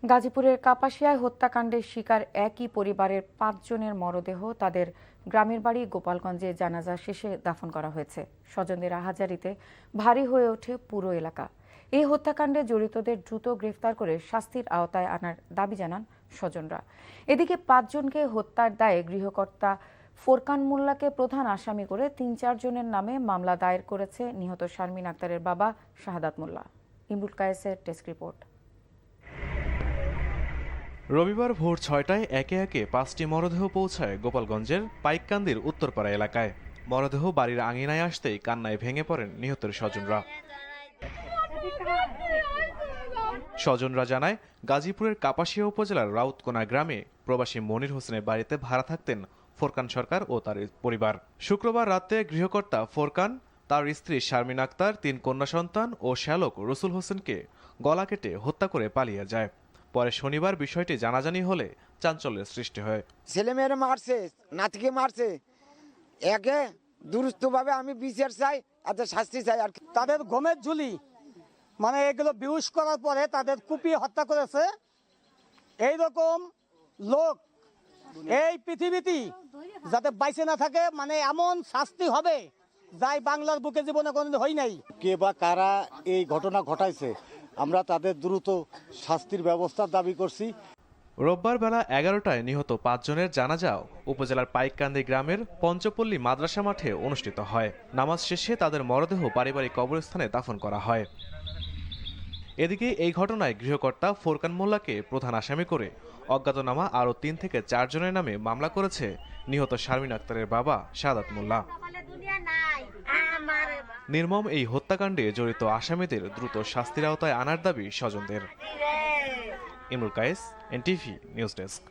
গাজীপুরের কাপাসিয়ায় হত্যাকাণ্ডের শিকার একই পরিবারের ৫ জনের মরদেহ তাদের গ্রামের বাড়ি গোপালগঞ্জে জানাজা শেষে দাফন করা হয়েছে। স্বজনদের আহাজারিতে ভারী হয়ে ওঠে পুরো এলাকা। এই হত্যাকাণ্ডে জড়িতদের দ্রুত গ্রেফতার করে শাস্তির আওতায় আনার দাবি জানান স্বজনরা। এদিকে ৫ জনকে হত্যার দায়ে গৃহকর্তা ফোরকান মোল্লাকে প্রধান আসামি করে ৩-৪ জনের নামে মামলা দায়ের করেছে নিহত শারমিন আক্তারের বাবা শাহাদাত মোল্লা। ইমরুল কায়েসের ডেস্ক রিপোর্ট। রবিবার ভোর ৬টায় একে একে ৫টি মরদেহ পৌঁছায় গোপালগঞ্জের পাইককান্দির উত্তরপাড়া এলাকায়। মরদেহ বাড়ির আঙিনায় আসতেই কান্নায় ভেঙে পড়েন নিহতের স্বজনরা। স্বজনরা জানায়, গাজীপুরের কাপাসিয়া উপজেলার রাউতকোনা গ্রামে প্রবাসী মনির হোসেনের বাড়িতে ভাড়া থাকতেন ফোরকান সরকার ও তার পরিবার। শুক্রবার রাতে গৃহকর্তা ফোরকান তার স্ত্রী শারমিন আক্তার, ৩ কন্যা সন্তান ও শ্যালক রসুল হোসেনকে গলা কেটে হত্যা করে পালিয়ে যায়। পরে শনিবার বিষয়টি জানাজানি হলে চাঞ্চল্যের সৃষ্টি হয়। ছেলেমেয়েরা মারছে, নাতিকে মারছে, একে দুরুস্তভাবে আমি বিচার চাই, এত শাস্তি চাই। আর তাদের গমের ঝুলি মানে এগুলো বিহুশ করার পরে তাদের কুপিয়ে হত্যা করেছে। এইরকম লোক এই পৃথিবীতে যাতে বাইসে না থাকে, মানে এমন শাস্তি হবে যাই বাংলার বুকে জীবনে কোনোদিন হয় নাই। কে বা কারা এই ঘটনা ঘটাইছে, আমরা তাদের দ্রুত শাস্তির ব্যবস্থার দাবি করছি। রোববার বেলা ১১টায় নিহত ৫ জনের জানাজাও উপজেলার পাইককান্দি গ্রামের পঞ্চপল্লী মাদ্রাসা মাঠে অনুষ্ঠিত হয়। নামাজ শেষে তাদের মরদেহ পারিবারিক কবরস্থানে দাফন করা হয়। এদিকে এই ঘটনায় গৃহকর্তা ফোরকান মোল্লাকে প্রধান আসামি করে অজ্ঞাতনামা আরও ৩ থেকে ৪ জনের নামে মামলা করেছে নিহত শারমিন আক্তারের বাবা শাহাদাত মোল্লা। নির্মম এই হত্যাকাণ্ডে জড়িত আসামিদের দ্রুত শাস্তির আওতায় আনার দাবি স্বজনদের। Imrul Kayes, NTV news desk.